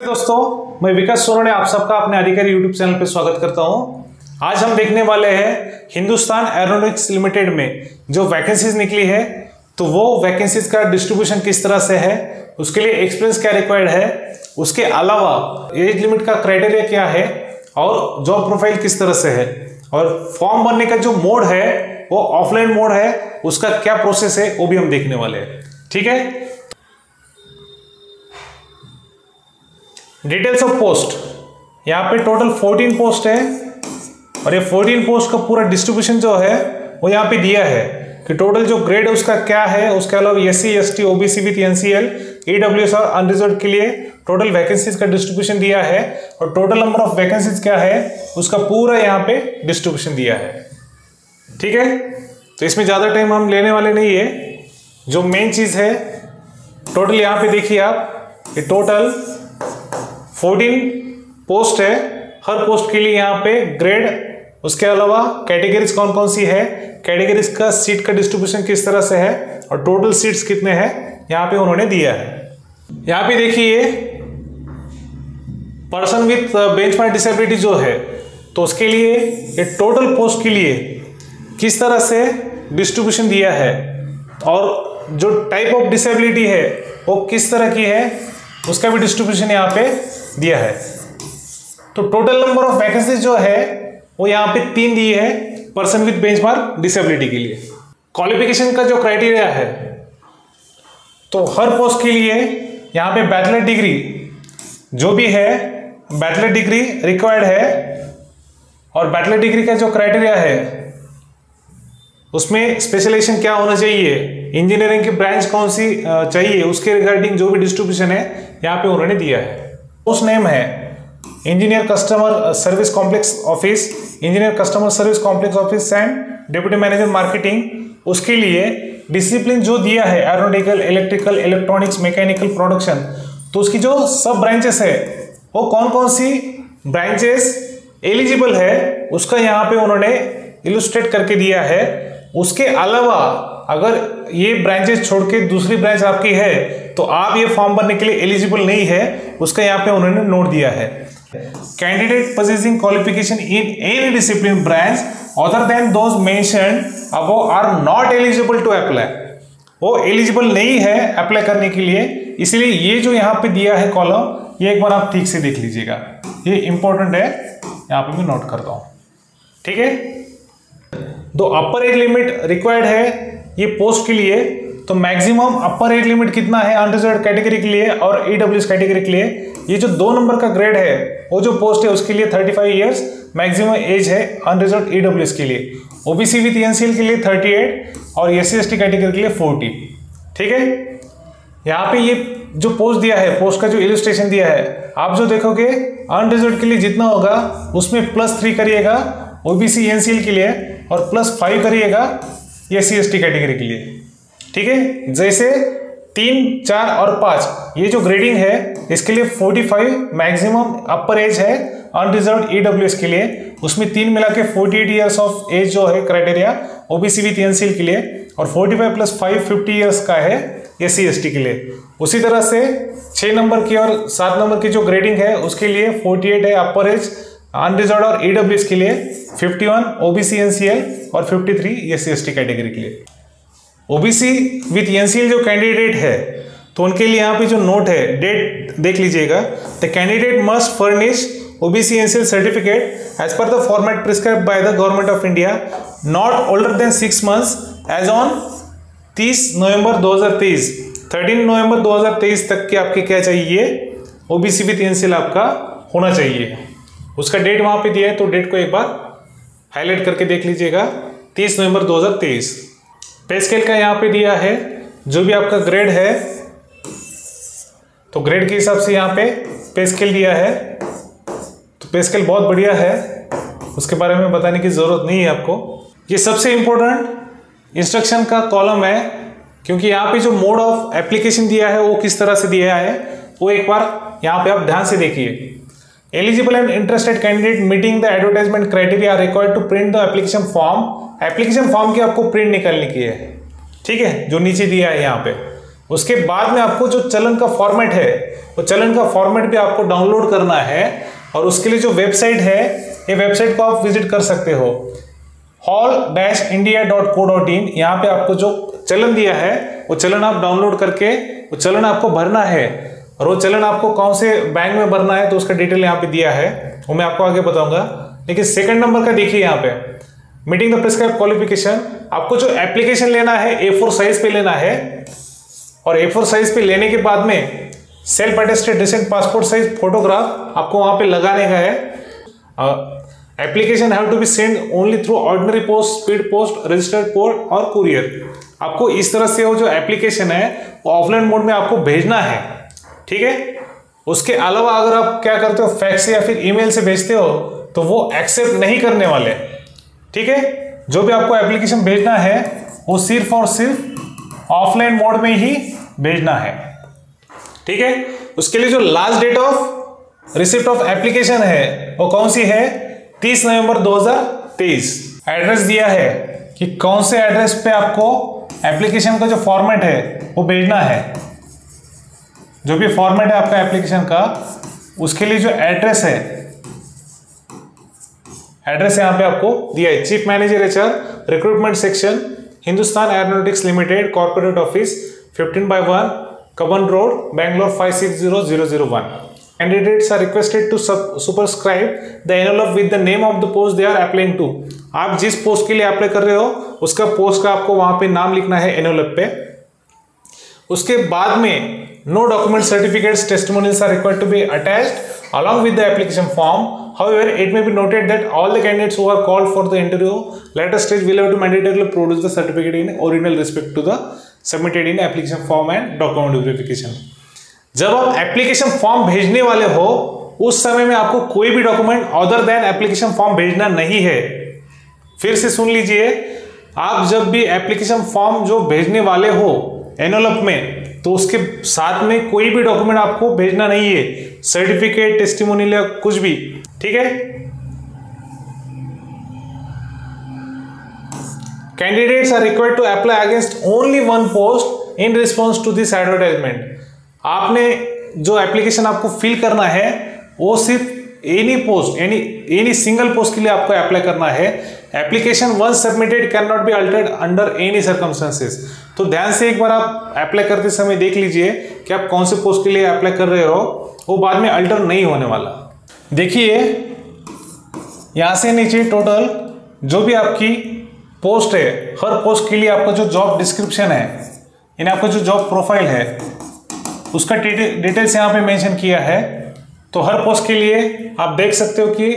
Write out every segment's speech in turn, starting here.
दोस्तों, मैं विकास सोनोने आप सबका अपने अधिकारी यूट्यूब चैनल पर स्वागत करता हूं। आज हम देखने वाले हैं हिंदुस्तान एरोनॉटिक्स लिमिटेड में जो वैकेंसीज निकली है, तो वो वैकेंसीज का डिस्ट्रीब्यूशन किस तरह से है, उसके लिए एक्सपीरियंस क्या रिक्वायर्ड है, उसके अलावा एज लिमिट का क्राइटेरिया क्या है और जॉब प्रोफाइल किस तरह से है, और फॉर्म भरने का जो मोड है वो ऑफलाइन मोड है, उसका क्या प्रोसेस है वो भी हम देखने वाले हैं। ठीक है, डिटेल्स ऑफ पोस्ट, यहाँ पे टोटल 14 पोस्ट है और ये 14 पोस्ट का पूरा डिस्ट्रीब्यूशन जो है वो यहाँ पे दिया है कि टोटल जो ग्रेड है उसका क्या है। उसके अलावा SC ST OBC with NCL EWS और अनरिजर्व्ड के लिए टोटल वैकेंसीज का डिस्ट्रीब्यूशन दिया है और टोटल नंबर ऑफ वैकेंसीज क्या है उसका पूरा यहाँ पे डिस्ट्रीब्यूशन दिया है। ठीक है, तो इसमें ज्यादा टाइम हम लेने वाले नहीं है। जो मेन चीज है टोटल यहाँ पे देखिए आप, ये टोटल 14 पोस्ट है। हर पोस्ट के लिए यहाँ पे ग्रेड, उसके अलावा कैटेगरीज कौन कौन सी है, कैटेगरीज का सीट का डिस्ट्रीब्यूशन किस तरह से है और टोटल सीट्स कितने हैं यहाँ पे उन्होंने दिया है। यहाँ पे देखिए पर्सन विथ बेंचमार्क डिसेबिलिटी जो है, तो उसके लिए ये टोटल पोस्ट के लिए किस तरह से डिस्ट्रीब्यूशन दिया है और जो टाइप ऑफ डिसेबिलिटी है वो किस तरह की है उसका भी डिस्ट्रीब्यूशन यहाँ पे दिया है। तो टोटल नंबर ऑफ वैकेंसीज जो है वो यहाँ पे 3 दी है पर्सन विद बेंचमार्क डिसेबिलिटी के लिए। क्वालिफिकेशन का जो क्राइटेरिया है, तो हर पोस्ट के लिए यहाँ पे बैचलर डिग्री जो भी है, बैचलर डिग्री रिक्वायर्ड है और बैचलर डिग्री का जो क्राइटेरिया है उसमें स्पेशलाइजेशन क्या होना चाहिए, इंजीनियरिंग की ब्रांच कौन सी चाहिए, उसके रिगार्डिंग जो भी डिस्ट्रीब्यूशन है यहाँ पे उन्होंने दिया है। पोस्ट नेम है engineer customer service complex office, engineer customer service complex office and deputy manager marketing. उसके लिए डिसिप्लिन जो दिया है aeronautical, electrical, electronics, mechanical, production, तो उसकी जो सब ब्रांचेस है वो कौन कौन सी ब्रांचेस एलिजिबल है उसका यहाँ पे उन्होंने इलस्ट्रेट करके दिया है। उसके अलावा अगर ये ब्रांचेस छोड़ के दूसरी ब्रांच आपकी है तो आप ये फॉर्म भरने के लिए एलिजिबल नहीं है, उसका यहाँ पे उन्होंने नोट दिया है। Candidate possessing qualification in any discipline branch other than those mentioned above are not eligible to apply। वो एलिजिबल नहीं है अप्लाई करने के लिए, इसलिए ये जो यहाँ पे दिया है कॉलम, ये एक बार आप ठीक से देख लीजिएगा, ये इंपॉर्टेंट है, यहाँ पे मैं नोट करता हूँ। ठीक है, तो अपर एज लिमिट रिक्वायर्ड है ये पोस्ट के लिए, तो मैक्सिमम अपर एज लिमिट कितना है अनरिजर्व्ड कैटेगरी के लिए और EWS कैटेगरी के लिए। ये जो 2 नंबर का ग्रेड है वो जो पोस्ट है उसके लिए 35 इयर्स मैक्सिमम एज है अनरिजर्व्ड EWS के लिए, OBC विथ NCL के लिए 38 और SC ST कैटेगरी के लिए 40। ठीक है, यहाँ पे ये जो पोस्ट दिया है, पोस्ट का जो इलस्ट्रेशन दिया है, आप जो देखोगे अनरिजर्व्ड के लिए जितना होगा उसमें +3 करिएगा OBC NCL के लिए और +5 करिएगा SC ST कैटेगरी के लिए। ठीक है, जैसे 3, 4 और 5 ये जो ग्रेडिंग है इसके लिए 45 मैक्सिमम अपर एज है अनरिजर्व्ड EWS के लिए, उसमें 3 मिला के 48 इयर्स ऑफ एज जो है क्राइटेरिया OBC विथ NCL के लिए, और 45 + 5 50 इयर्स का है SC ST के लिए। उसी तरह से 6 नंबर की और 7 नंबर की जो ग्रेडिंग है उसके लिए 48 है अपर एज अनरिजर्व्ड और EWS के लिए, 51 OBC NCL और 53 SC ST कैटेगरी के लिए। OBC विथ NCL जो कैंडिडेट है तो उनके लिए यहाँ पे जो नोट है, डेट देख लीजिएगा, the candidate must furnish OBC NCL certificate as per the format prescribed by the government of India not older than 6 months as on 30 November 2023। 13 नवंबर 2023 तक की आपकी क्या चाहिए, OBC विथ NCL आपका होना चाहिए। उसका डेट वहां पे दिया है, तो डेट को एक बार हाईलाइट करके देख लीजिएगा, 30 नवंबर 2023। पे स्केल का यहाँ पे दिया है, जो भी आपका ग्रेड है तो ग्रेड के हिसाब से यहाँ पे स्केल दिया है। तो पे स्केल बहुत बढ़िया है, उसके बारे में बताने की जरूरत नहीं है आपको। ये सबसे इंपॉर्टेंट इंस्ट्रक्शन का कॉलम है, क्योंकि यहाँ पे जो मोड ऑफ एप्लीकेशन दिया है वो किस तरह से दिया है वो एक बार यहाँ पे आप ध्यान से देखिए। Eligible and interested candidate meeting the advertisement criteria required to print the application form. Application form की आपको प्रिंट निकालने की है, ठीक है, जो नीचे दिया है यहाँ पे। उसके बाद में आपको जो चलन का फॉर्मेट है वो चलन का फॉर्मेट भी आपको डाउनलोड करना है, और उसके लिए जो वेबसाइट है ये वेबसाइट को आप विजिट कर सकते हो, hall-india.co.in। यहाँ पे आपको जो चलन दिया है वो चलन आप डाउनलोड करके वो चलन आपको भरना है, और वो चलन आपको कौन से बैंक में भरना है तो उसका डिटेल यहाँ पे दिया है, वो मैं आपको आगे बताऊंगा। लेकिन सेकंड नंबर का देखिए यहाँ पे मीटिंग द प्रिस्क्राइब्ड क्वालिफिकेशन, आपको जो एप्लीकेशन लेना है A4 साइज पे लेना है, और A4 साइज पे लेने के बाद में self attested recent passport size photograph आपको वहां पे लगाने का है। Application have to be send only through ordinary post, speed post, registered post और कुरियर। आपको इस तरह से वो जो एप्लीकेशन है वो ऑफलाइन मोड में आपको भेजना है, ठीक है। उसके अलावा अगर आप क्या करते हो फैक्स या फिर ईमेल से भेजते हो तो वो एक्सेप्ट नहीं करने वाले, ठीक है। जो भी आपको एप्लीकेशन भेजना है वो सिर्फ और सिर्फ ऑफलाइन मोड में ही भेजना है, ठीक है। उसके लिए जो last date of receipt of application है वो कौन सी है, 30 नवंबर 2023। एड्रेस दिया है कि कौन से एड्रेस पे आपको एप्लीकेशन का जो फॉर्मेट है वो भेजना है। जो भी फॉर्मेट है आपका एप्लीकेशन का उसके लिए जो एड्रेस है, एड्रेस यहाँ पे आपको दिया है, chief manager HR, recruitment section, Hindustan aeronautics limited, corporate office, 15/1 Cubbon road, Bangalore 560001। Candidates are requested to superscribe the envelope with the name of the post they are applying to। आप जिस post के लिए apply कर रहे हो उसका post का आपको वहां पे नाम लिखना है एनवेलप पे। उसके बाद में no document certificates testimonials are required to be attached along with the application form। However, it may be noted that all the candidates who are called for the interview later stage will have to mandatorily produce the certificate in original respect to the submitted in application form and document verification। जब आप application form भेजने वाले हो उस समय में आपको कोई भी document other than application form भेजना नहीं है। फिर से सुन लीजिए, आप जब भी एप्लीकेशन फॉर्म जो भेजने वाले हो एनवेलप में तो उसके साथ में कोई भी डॉक्यूमेंट आपको भेजना नहीं है, सर्टिफिकेट, टेस्टिमोनियल या कुछ भी, ठीक है। Candidates are required to apply against only one post in response to this advertisement. आपने जो एप्लीकेशन आपको फिल करना है वो सिर्फ any post any single post के लिए आपको अप्लाई करना है। Application once submitted can not be altered under any circumstances. तो ध्यान से एक बार आप अप्लाई करते समय देख लीजिए कि आप कौन से पोस्ट के लिए अप्लाई कर रहे हो, वो बाद में अल्टर नहीं होने वाला। देखिए यहां से नीचे टोटल जो भी आपकी पोस्ट है, हर पोस्ट के लिए आपका जो जॉब डिस्क्रिप्शन है यानी आपका जो जॉब प्रोफाइल है उसका डिटेल्स यहाँ पे मेंशन किया है। तो हर पोस्ट के लिए आप देख सकते हो कि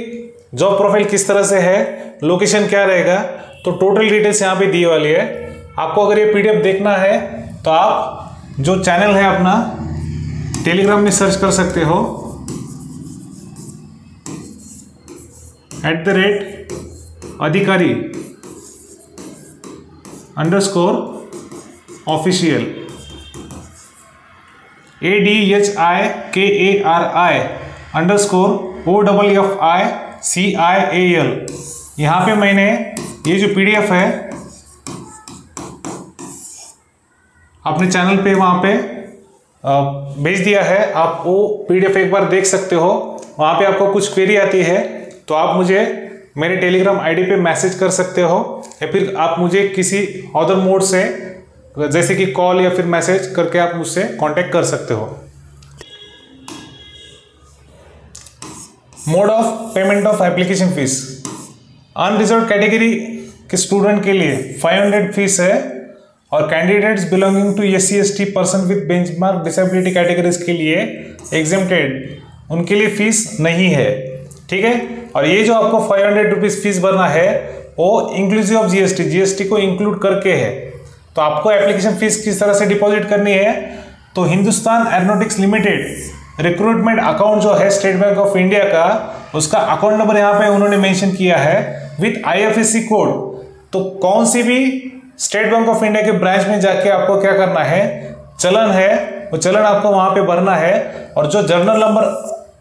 जॉब प्रोफाइल किस तरह से है, लोकेशन क्या रहेगा, तो टोटल डिटेल्स यहाँ पे दी वाली है। आपको अगर ये PDF देखना है तो आप जो चैनल है अपना टेलीग्राम में सर्च कर सकते हो @adhikari_official ADHIKARI_OFFICIAL। यहाँ पे मैंने ये जो PDF है अपने चैनल पे वहाँ पे भेज दिया है। आप वो PDF एक बार देख सकते हो। वहाँ पे आपको कुछ क्वेरी आती है तो आप मुझे मेरे टेलीग्राम ID पे मैसेज कर सकते हो, या फिर आप मुझे किसी अदर मोड से जैसे कि कॉल या फिर मैसेज करके आप मुझसे कांटेक्ट कर सकते हो। Mode of payment of application fees, unreserve category के स्टूडेंट के लिए 500 फीस है, और candidates belonging to SC/ST person with benchmark disability categories के लिए एग्जेम्प्टेड, उनके लिए फीस नहीं है, ठीक है। और ये जो आपको 500 रुपीज फीस भरना है वो इंक्लूसिव ऑफ GST को इंक्लूड करके है। तो आपको एप्लीकेशन फीस किस तरह से डिपॉजिट करनी है, तो Hindustan aeronautics limited recruitment account जो है स्टेट बैंक ऑफ इंडिया का, उसका अकाउंट नंबर यहाँ पे उन्होंने मेंशन किया है विथ IFSC कोड। तो कौन सी भी स्टेट बैंक ऑफ इंडिया के ब्रांच में जाके आपको क्या करना है, चलन है वो चलन आपको वहां पे भरना है, और जो जर्नल नंबर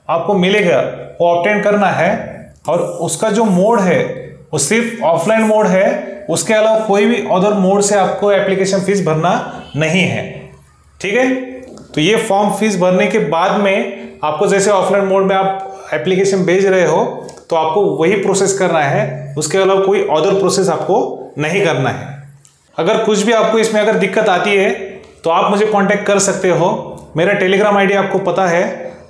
आपको मिलेगा वो ऑब्टेन करना है, और उसका जो मोड है वो सिर्फ ऑफलाइन मोड है, उसके अलावा कोई भी अदर मोड से आपको एप्लीकेशन फीस भरना नहीं है, ठीक है। तो ये फॉर्म फीस भरने के बाद में आपको जैसे ऑफलाइन मोड में आप एप्लीकेशन भेज रहे हो तो आपको वही प्रोसेस करना है, उसके अलावा कोई अदर प्रोसेस आपको नहीं करना है। अगर कुछ भी आपको इसमें अगर दिक्कत आती है तो आप मुझे कांटेक्ट कर सकते हो। मेरा टेलीग्राम आईडी आपको पता है,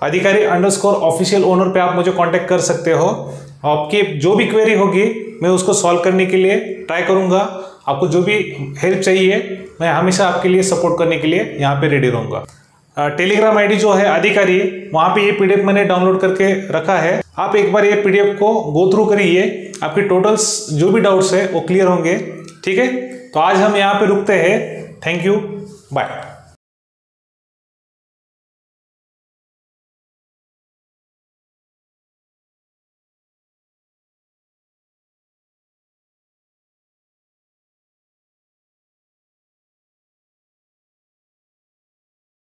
अधिकारी_ऑफिशियल ओनर पे आप मुझे कांटेक्ट कर सकते हो। आपकी जो भी क्वेरी होगी मैं उसको सॉल्व करने के लिए ट्राई करूंगा। आपको जो भी हेल्प चाहिए मैं हमेशा आपके लिए सपोर्ट करने के लिए यहाँ पे रेडी रहूंगा। टेलीग्राम आईडी जो है अधिकारी, वहाँ पे ये पीडीएफ मैंने डाउनलोड करके रखा है। आप एक बार ये पीडीएफ को गो थ्रू करिए, आपकी टोटल्स जो भी डाउट्स है वो क्लियर होंगे। ठीक है, तो आज हम यहाँ पे रुकते हैं। Thank you, bye.